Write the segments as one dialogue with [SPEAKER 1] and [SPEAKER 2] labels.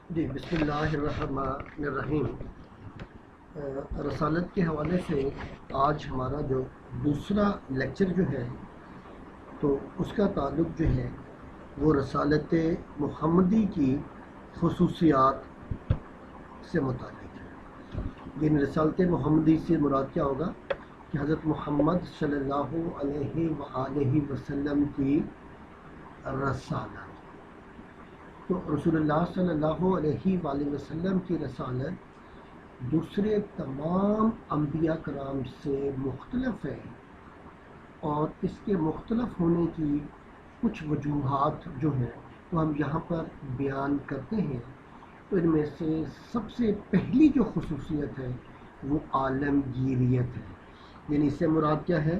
[SPEAKER 1] جی، بسم اللہ الرحمن الرحیم۔ رسالت کے حوالے سے آج ہمارا جو دوسرا لیکچر جو ہے تو اس کا تعلق جو ہے وہ رسالت محمدی کی خصوصیات سے متعلق ہے۔ یعنی رسالت محمدی سے مراد کیا ہوگا کہ حضرت محمد صلی اللہ علیہ وآلہ وسلم کی رسالت، تو رسول اللہ صلی اللہ علیہ وآلہ وسلم کی رسالت دوسرے تمام انبیاء کرام سے مختلف ہے، اور اس کے مختلف ہونے کی کچھ وجوہات جو ہیں وہ ہم یہاں پر بیان کرتے ہیں۔ تو ان میں سے سب سے پہلی جو خصوصیت ہے وہ عالمگیریت ہے۔ یعنی اس سے مراد کیا ہے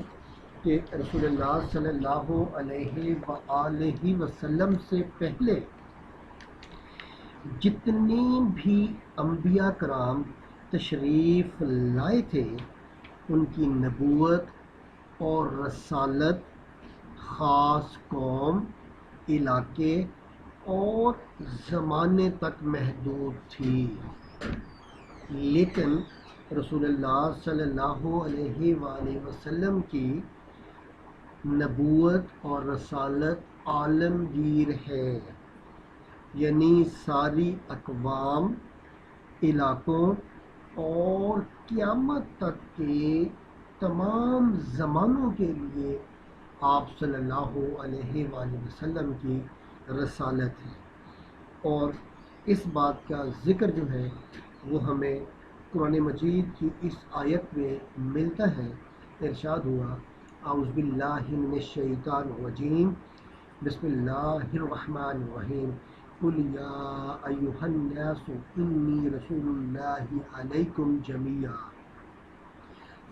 [SPEAKER 1] کہ رسول اللہ صلی اللہ علیہ وآلہ وسلم سے پہلے جتنے بھی انبیاء کرام تشریف لائے تھے ان کی نبوت اور رسالت خاص قوم، علاقے اور زمانے تک محدود تھی، لیکن رسول اللہ صلی اللہ علیہ وآلہ وسلم کی نبوت اور رسالت عالمگیر ہے، یعنی ساری اقوام، علاقوں اور قیامت تک کے تمام زمانوں کے لیے آپ صلی اللہ علیہ وآلہ وسلم کی رسالت ہے۔ اور اس بات کا ذکر جو ہے وہ ہمیں قرآن مجید کی اس آیت میں ملتا ہے۔ ارشاد ہوا اعوذ باللہ من الشیطان الرجیم بسم اللہ الرحمن الرحیم قل یا ایہا الناس انی رسول اللہ علیکم جمیعا،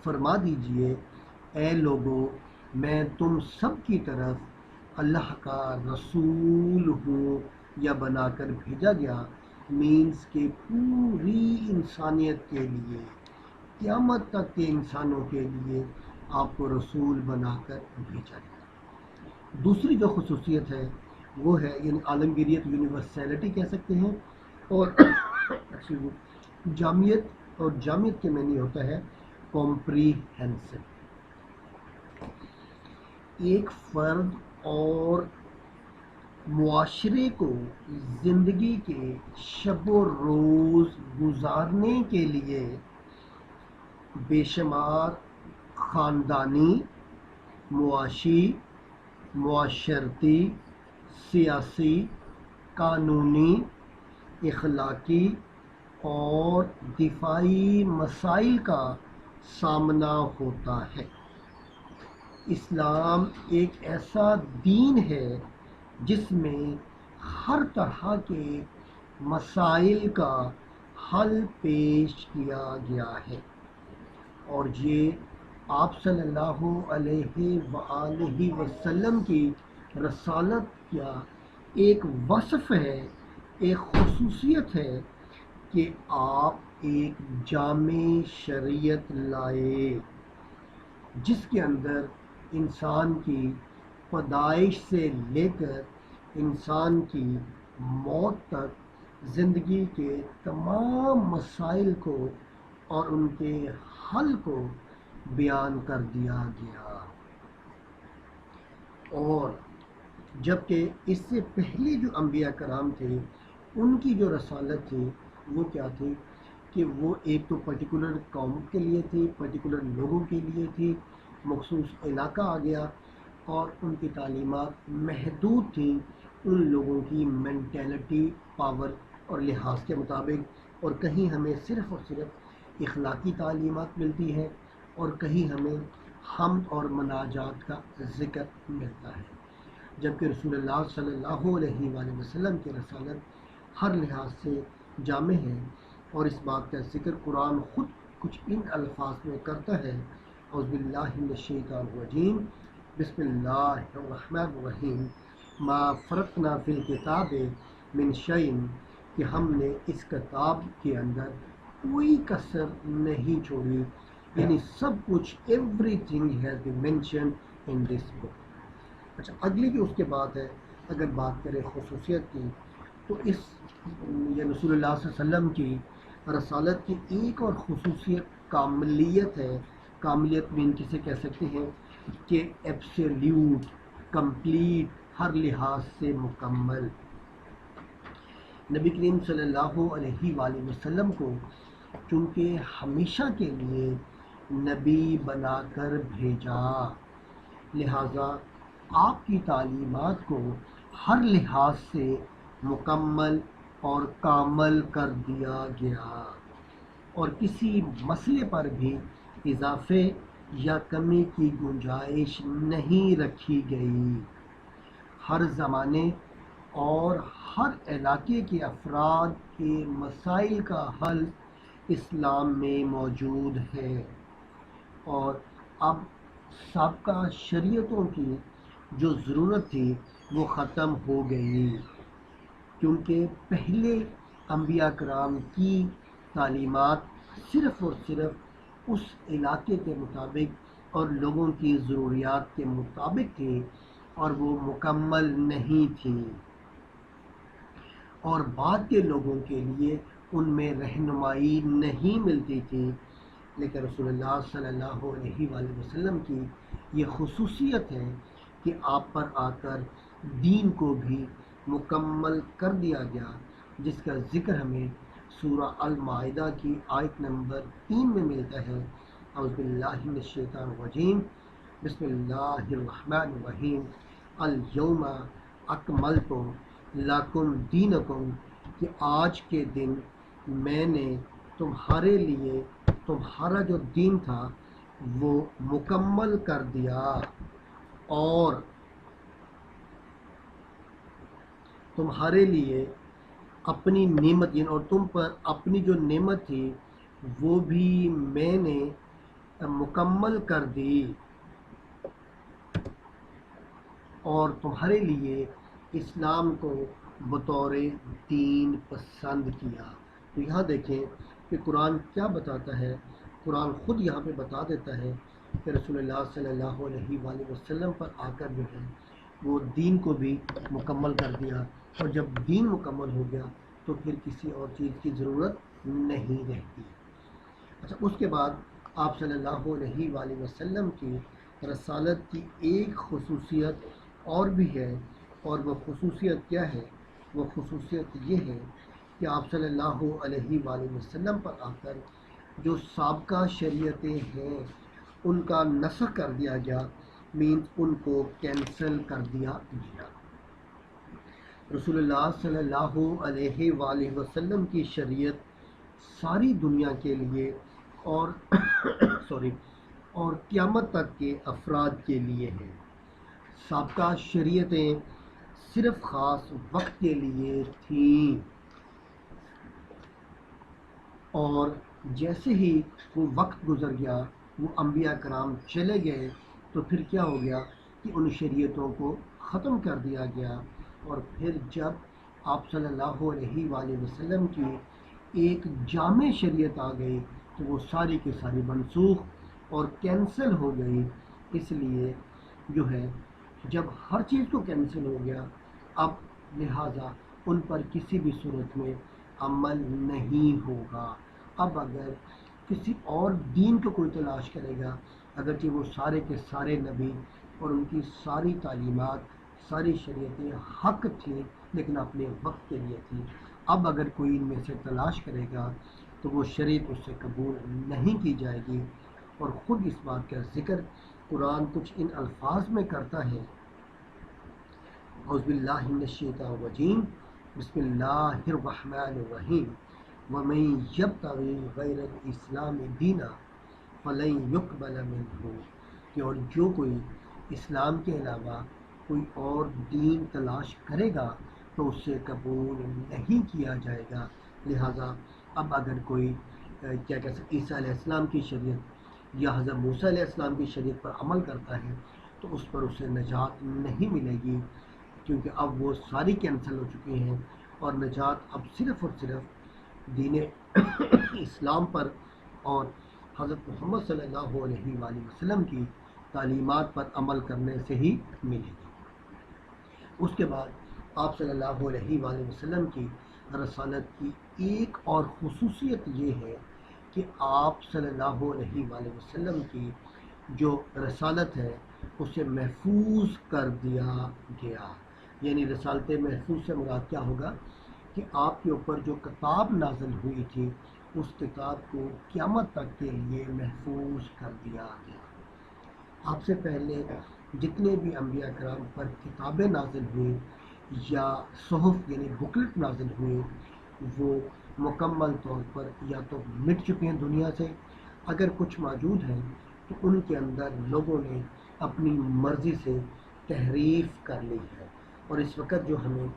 [SPEAKER 1] فرما دیجئے اے لوگو میں تم سب کی طرف اللہ کا رسول ہوں یا بنا کر بھیجا گیا، مینس کہ پوری انسانیت کے لیے، قیامت تک کے انسانوں کے لیے آپ کو رسول بنا کر بھیجا گیا۔ دوسری جو خصوصیت ہے وہ ہے یعنی عالمگیریت، یونیورسیلٹی کہہ سکتے ہیں، اور جامعیت، اور جامعیت کے معنی ہوتا ہے کمپریہنسو۔ ایک فرد اور معاشرے کو زندگی کے شب و روز گزارنے کے لیے بے شمار خاندانی، معاشی، معاشرتی، سیاسی، قانونی، اخلاقی اور دفاعی مسائل کا سامنا ہوتا ہے۔ اسلام ایک ایسا دین ہے جس میں ہر طرح کے مسائل کا حل پیش کیا گیا ہے، اور یہ آپ صلی اللہ علیہ وآلہ وسلم کی رسالت کا ایک وصف ہے، ایک خصوصیت ہے کہ آپ ایک جامع شریعت لائے جس کے اندر انسان کی پیدائش سے لے کر انسان کی موت تک زندگی کے تمام مسائل کو اور ان کے حل کو بیان کر دیا گیا۔ اور جبکہ اس سے پہلے جو انبیاء کرام تھے ان کی جو رسالت تھی وہ کیا تھی کہ وہ ایک تو پرٹیکولر قوم کے لیے تھی، پرٹیکولر لوگوں کے لیے تھی، مخصوص علاقہ آ گیا، اور ان کی تعلیمات محدود تھیں ان لوگوں کی مینٹیلٹی، پاور اور لحاظ کے مطابق، اور کہیں ہمیں صرف اور صرف اخلاقی تعلیمات ملتی ہیں اور کہیں ہمیں حمد اور مناجات کا ذکر ملتا ہے، جبکہ رسول اللہ صلی اللہ علیہ وآلہ وسلم کی رسالت ہر لحاظ سے جامع ہے، اور اس بات کا ذکر قرآن خود کچھ ان الفاظ میں کرتا ہے اعوذ باللہ من الشیطان الرجیم بسم اللہ الرحمن الرحیم ما فرطنا فی الکتاب من شیء، کہ ہم نے اس کتاب کے اندر کوئی کسر نہیں چھوڑی، یعنی سب کچھ everything has been mentioned in this book. اچھا، اگلی جو اس کے بعد ہے، اگر بات کریں خصوصیت کی، تو اس یا رسول اللہ صلی اللہ علیہ وسلم کی رسالت کی ایک اور خصوصیت کاملیت ہے. کاملیت میں کسے کہہ سکتے ہیں کہ ایبسلیوٹ، کمپلیٹ، ہر لحاظ سے مکمل. نبی کریم صلی اللہ علیہ وآلہ وسلم کو چونکہ ہمیشہ کے لیے نبی بنا کر بھیجا، لہٰذا آپ کی تعلیمات کو ہر لحاظ سے مکمل اور کامل کر دیا گیا، اور کسی مسئلے پر بھی اضافے یا کمی کی گنجائش نہیں رکھی گئی. ہر زمانے اور ہر علاقے کے افراد کے مسائل کا حل اسلام میں موجود ہے. اور اب سابقہ شریعتوں کی جو ضرورت تھی وہ ختم ہو گئی، کیونکہ پہلے انبیاء کرام کی تعلیمات صرف اور صرف اس علاقے کے مطابق اور لوگوں کی ضروریات کے مطابق تھی، اور وہ مکمل نہیں تھی، اور بعد کے لوگوں کے لیے ان میں رہنمائی نہیں ملتی تھی. لیکن رسول اللہ صلی اللہ علیہ وآلہ وسلم کی یہ خصوصیت ہے کہ آپ پر آ کر دین کو بھی مکمل کر دیا گیا، جس کا ذکر ہمیں سورہ المائدہ کی آیت نمبر 3 میں ملتا ہے. اعوذ باللہ من الشیطان الرجیم، بسم اللہ الرحمن الرحیم. الیوم اکملت لکم دینکم، کہ آج کے دن میں نے تمہارے لیے تمہارا جو دین تھا وہ مکمل کر دیا، اور تمہارے لیے اپنی نعمت اور تم پر اپنی جو نعمت تھی وہ بھی میں نے مکمل کر دی، اور تمہارے لیے اسلام کو بطور دین پسند کیا. تو یہاں دیکھیں کہ قرآن کیا بتاتا ہے. قرآن خود یہاں پہ بتا دیتا ہے کہ رسول اللہ صلی اللہ علیہ وآلہ وسلم پر آ کر جو ہے وہ دین کو بھی مکمل کر دیا، اور جب دین مکمل ہو گیا تو پھر کسی اور چیز کی ضرورت نہیں رہتی. اچھا، اس کے بعد آپ صلی اللہ علیہ وآلہ وسلم کی رسالت کی ایک خصوصیت اور بھی ہے، اور وہ خصوصیت کیا ہے؟ وہ خصوصیت یہ ہے کہ آپ صلی اللہ علیہ وآلہ وسلم پر آ کر جو سابقہ شریعتیں ہیں ان کا نسخ کر دیا گیا، مینس ان کو کینسل کر دیا گیا. رسول اللہ صلی اللہ علیہ وآلہ وسلم کی شریعت ساری دنیا کے لیے اور اور قیامت تک کے افراد کے لیے ہے. سابقہ شریعتیں صرف خاص وقت کے لیے تھیں، اور جیسے ہی وہ وقت گزر گیا، وہ انبیاء کرام چلے گئے، تو پھر کیا ہو گیا کہ ان شریعتوں کو ختم کر دیا گیا. اور پھر جب آپ صلی اللہ علیہ وآلہ وسلم کی ایک جامع شریعت آ گئی تو وہ ساری کی ساری منسوخ اور کینسل ہو گئی. اس لیے جو ہے جب ہر چیز کو کینسل ہو گیا، اب لہٰذا ان پر کسی بھی صورت میں عمل نہیں ہوگا. اب اگر کسی اور دین کو کوئی تلاش کرے گا، اگرچہ وہ سارے کے سارے نبی اور ان کی ساری تعلیمات، ساری شریعتیں حق تھیں لیکن اپنے وقت کے لیے تھیں، اب اگر کوئی ان میں سے تلاش کرے گا تو وہ شریعت اس سے قبول نہیں کی جائے گی. اور خود اس بات کا ذکر قرآن کچھ ان الفاظ میں کرتا ہے. اعوذ باللہ من الشیطان الرجیم، بسم اللہ الرحمن الرحیم. وَمَن يَبْتَغِ غَيْرَ الْإِسْلَامِ دِينًا فَلَن يُقْبَلَ مِنْهُ، کہ اور جو کوئی اسلام کے علاوہ کوئی اور دین تلاش کرے گا تو اس سے قبول نہیں کیا جائے گا. لہٰذا اب اگر کوئی کیا کہہ سکتے عیسیٰ علیہ السلام کی شریعت یا حضرت موسیٰ علیہ السلام کی شریعت پر عمل کرتا ہے تو اس پر اسے نجات نہیں ملے گی، کیونکہ اب وہ ساری کینسل ہو چکی ہیں، اور نجات اب صرف اور صرف دین اسلام پر اور حضرت محمد صلی اللہ علیہ وآلہ وسلم کی تعلیمات پر عمل کرنے سے ہی ملے گی. اس کے بعد آپ صلی اللہ علیہ وآلہ وسلم کی رسالت کی ایک اور خصوصیت یہ ہے کہ آپ صلی اللہ علیہ وآلہ وسلم کی جو رسالت ہے اسے محفوظ کر دیا گیا. یعنی رسالت محفوظ سے مراد کیا ہوگا کہ آپ کے اوپر جو کتاب نازل ہوئی تھی اس کتاب کو قیامت تک کے لیے محفوظ کر دیا گیا. آپ سے پہلے جتنے بھی انبیاء کرام پر کتابیں نازل ہوئی یا صحف یعنی بکلٹ نازل ہوئی وہ مکمل طور پر یا تو مٹ چکے ہیں دنیا سے، اگر کچھ موجود ہیں تو ان کے اندر لوگوں نے اپنی مرضی سے تحریف کر لی ہے. اور اس وقت جو ہمیں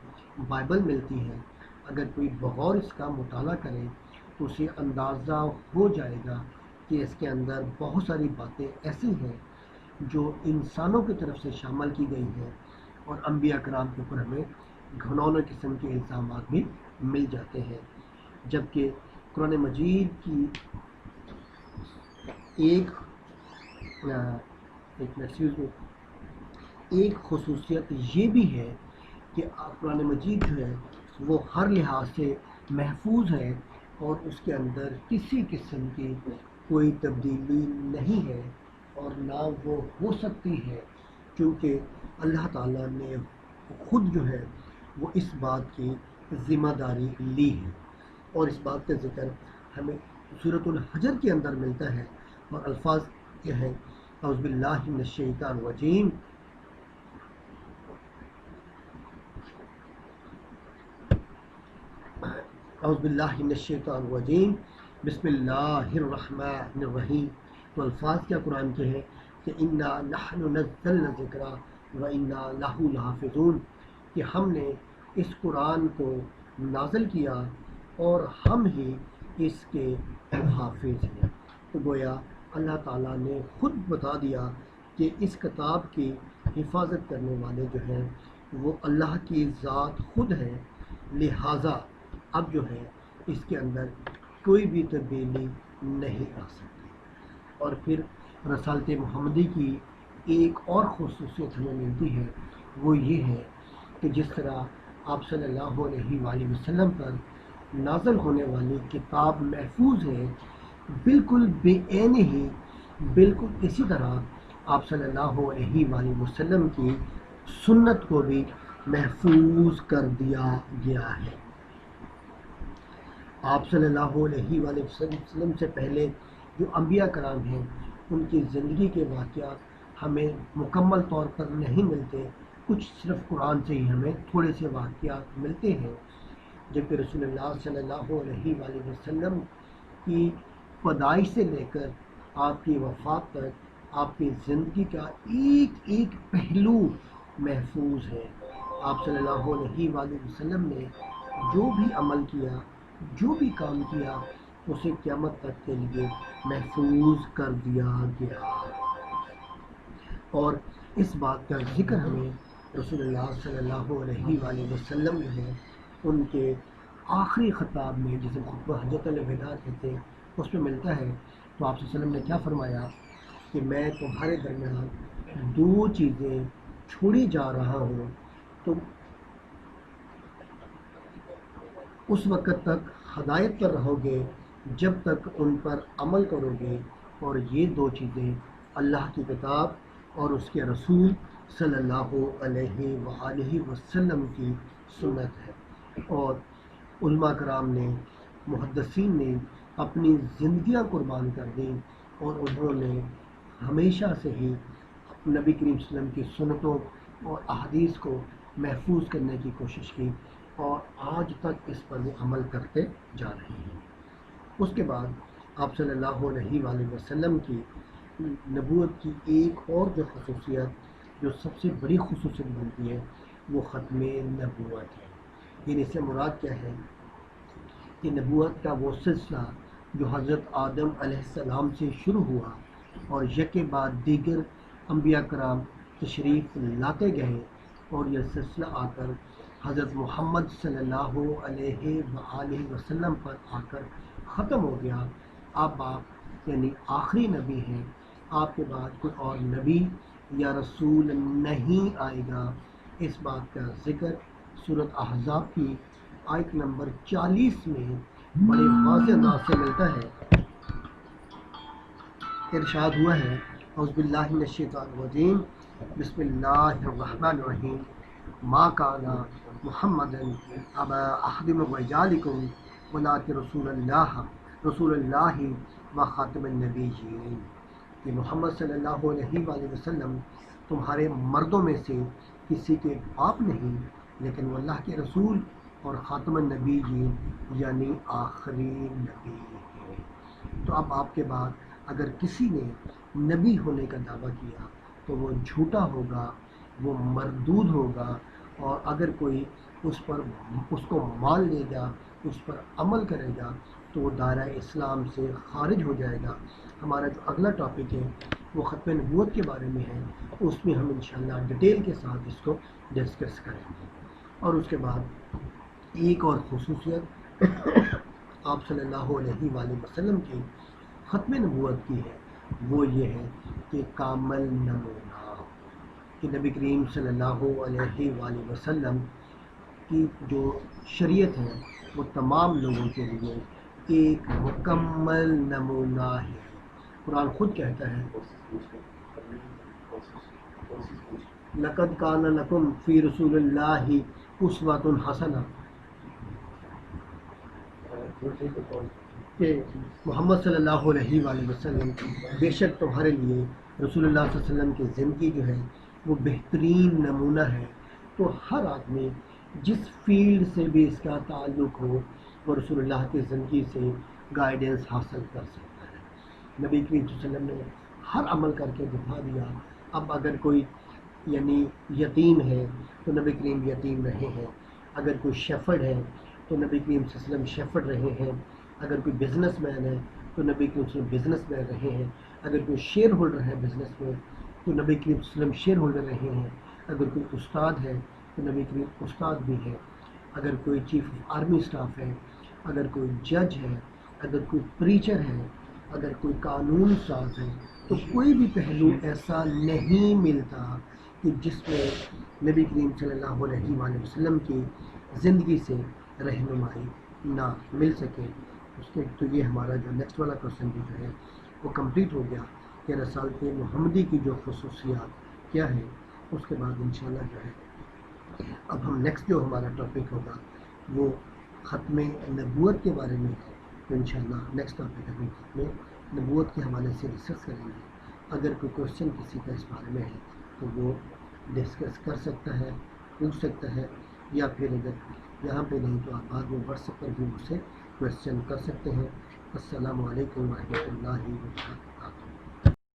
[SPEAKER 1] بائبل ملتی ہے اگر کوئی بغور اس کا مطالعہ کرے تو اسے اندازہ ہو جائے گا کہ اس کے اندر بہت ساری باتیں ایسی ہیں جو انسانوں کی طرف سے شامل کی گئی ہیں، اور انبیاء کرام کے اوپر ہمیں گھنونے قسم کے الزامات بھی مل جاتے ہیں. جبکہ قرآن مجید کی ایک خصوصیت یہ بھی ہے کہ قرآن مجید جو ہے وہ ہر لحاظ سے محفوظ ہے اور اس کے اندر کسی قسم کی کوئی تبدیلی نہیں ہے اور نہ وہ ہو سکتی ہے، کیونکہ اللہ تعالیٰ نے خود جو ہے وہ اس بات کی ذمہ داری لی ہے. اور اس بات کا ذکر ہمیں سورۃ الحجر کے اندر ملتا ہے اور الفاظ یہ ہیں اعوذ باللہ من الشیطان الرجیم اعوذ باللہ من الشیطان الرجیم بسم اللہ الرحمن الرحیم. تو الفاظ کیا قرآن کے ہیں کہ انا نحن نزلنا الذکر و انا لہ لحافظون، کہ ہم نے اس قرآن کو نازل کیا اور ہم ہی اس کے حافظ ہیں. تو گویا اللہ تعالیٰ نے خود بتا دیا کہ اس کتاب کی حفاظت کرنے والے جو ہیں وہ اللہ کی ذات خود ہے، لہٰذا اب جو ہے اس کے اندر کوئی بھی تبدیلی نہیں آ سکتی. اور پھر رسالت محمدی کی ایک اور خصوصیت ہمیں ملتی ہے، وہ یہ ہے کہ جس طرح آپ صلی اللہ علیہ وآلہ وسلم پر نازل ہونے والی کتاب محفوظ ہے، بالکل بے عین ہی بالکل اسی طرح آپ صلی اللہ علیہ وآلہ وسلم کی سنت کو بھی محفوظ کر دیا گیا ہے. آپ صلی اللہ علیہ وآلہ وسلم سے پہلے جو انبیاء کرام ہیں ان کی زندگی کے واقعات ہمیں مکمل طور پر نہیں ملتے، کچھ صرف قرآن سے ہی ہمیں تھوڑے سے واقعات ملتے ہیں. جبکہ رسول اللہ صلی اللہ علیہ وآلہ وسلم کی پیدائش سے لے کر آپ کی وفات تک آپ کی زندگی کا ایک ایک پہلو محفوظ ہے. آپ صلی اللہ علیہ وآلہ وسلم نے جو بھی عمل کیا، جو بھی کام کیا، اسے قیامت تک کے لیے محفوظ کر دیا گیا. اور اس بات کا ذکر ہمیں رسول اللہ صلی اللہ علیہ وآلہ وسلم جو ہے ان کے آخری خطاب میں، جسے خطبہ حجۃ الوداع کہتے ہیں، اس میں ملتا ہے. تو آپ صلی اللہ علیہ وسلم نے کیا فرمایا کہ میں تمہارے درمیان دو چیزیں چھوڑی جا رہا ہوں، تم اس وقت تک ہدایت پر رہو گے جب تک ان پر عمل کرو گے، اور یہ دو چیزیں اللہ کی کتاب اور اس کے رسول صلی اللہ علیہ وآلہ وسلم کی سنت ہے. اور علماء کرام نے، محدثین نے اپنی زندگیاں قربان کر دیں اور انہوں نے ہمیشہ سے ہی نبی کریم صلی اللہ علیہ وسلم کی سنتوں اور احادیث کو محفوظ کرنے کی کوشش کی، اور آج تک اس پر وہ عمل کرتے جا رہے ہیں. اس کے بعد آپ صلی اللہ علیہ وآلہ وسلم کی نبوت کی ایک اور جو خصوصیت، جو سب سے بڑی خصوصیت بنتی ہے، وہ ختم نبوت ہے. یعنی اس سے مراد کیا ہے کہ نبوت کا وہ سلسلہ جو حضرت آدم علیہ السلام سے شروع ہوا اور یکے بعد دیگر انبیاء کرام تشریف لاتے گئے، اور یہ سلسلہ آ کر حضرت محمد صلی اللہ علیہ وآلہ وسلم پر آ کر ختم ہو گیا. اب آپ یعنی آخری نبی ہیں، آپ کے بعد کوئی اور نبی یا رسول نہیں آئے گا. اس بات کا ذکر سورۃ احزاب کی آیت نمبر 40 میں بڑے واضح انداز سے ملتا ہے. ارشاد ہوا ہے اعوذ باللہ من الشیطان الرجیم بسم اللہ الرحمن الرحیم ما کان محمد ابا احد من رجالکم ولکن رسول اللہ و خاتم النبیین. کہ محمد صلی اللہ علیہ وآلہ وسلم تمہارے مردوں میں سے کسی کے باپ نہیں لیکن وہ اللہ کے رسول اور خاتم النبیین یعنی آخری نبی ہے. تو اب آپ کے بعد اگر کسی نے نبی ہونے کا دعویٰ کیا تو وہ جھوٹا ہوگا، وہ مردود ہوگا، اور اگر کوئی اس کو مان لے گا، اس پر عمل کرے گا تو وہ دائرہ اسلام سے خارج ہو جائے گا. ہمارا جو اگلا ٹاپک ہے وہ ختم نبوت کے بارے میں ہے، اس میں ہم انشاءاللہ ڈیٹیل کے ساتھ اس کو ڈسکس کریں گے. اور اس کے بعد ایک اور خصوصیت آپ صلی اللہ علیہ وآلہ وسلم کی ختم نبوت کی ہے، وہ یہ ہے کہ کامل نمونہ، کہ نبی کریم صلی اللہ علیہ وآلہ وسلم کی جو شریعت ہے وہ تمام لوگوں کے لیے ایک مکمل نمونہ ہے. قرآن خود کہتا ہے لقد کان لکم فی رسول اللہ اسوۃ حسنہ، کہ محمد صلی اللہ علیہ وآلہ وسلم بے شک تمہارے لیے رسول اللہ صلی اللہ علیہ وسلم کی زندگی جو ہے وہ بہترین نمونہ ہے. تو ہر آدمی جس فیلڈ سے بھی اس کا تعلق ہو وہ رسول اللہ کی زندگی سے گائیڈنس حاصل کر سکتا ہے. نبی کریم صلی اللہ علیہ وسلم نے ہر عمل کر کے دکھا دیا. اب اگر کوئی یعنی یتیم ہے تو نبی کریم یتیم رہے ہیں، اگر کوئی شیفرڈ ہے تو نبی کریم صلی اللہ علیہ وسلم شیفرڈ رہے ہیں، اگر کوئی بزنس مین ہے تو نبی کریم صلی اللہ علیہ وسلم بزنس مین رہے ہیں، اگر کوئی شیئر ہولڈر ہے بزنس میں تو نبی کریم صلی اللہ علیہ وسلم شیئر ہولڈر رہے ہیں، اگر کوئی استاد ہے تو نبی کریم استاد بھی ہے، اگر کوئی چیف آف آرمی اسٹاف ہے، اگر کوئی جج ہے، اگر کوئی پریچر ہے، اگر کوئی قانون ساز ہے، تو کوئی بھی پہلو ایسا نہیں ملتا کہ جس میں نبی کریم صلی اللہ علیہ وآلہ وسلم کی زندگی سے رہنمائی نہ مل سکے. اس کے تو یہ ہمارا جو نیکسٹ والا کوشچن بھی جو ہے وہ کمپلیٹ ہو گیا کہ رسالت محمدی کی جو خصوصیات کیا ہے. اس کے بعد انشاءاللہ جو ہے اب ہم نیکسٹ جو ہمارا ٹاپک ہوگا وہ ختم نبوت کے بارے میں ہے. تو انشاءاللہ نیکسٹ ٹاپک ہم ختم نبوت کے حوالے سے ڈسکس کریں گے. اگر کوئی کوشچن کسی کا اس بارے میں ہے تو وہ ڈسکس کر سکتا ہے، پوچھ سکتا ہے، یا پھر اگر یہاں پہ نہیں تو آپ بعد میں واٹس ایپ پر بھی مجھ سے کوشچن کر سکتے ہیں. السلام علیکم ورحمۃ اللہ وبرکاتہ.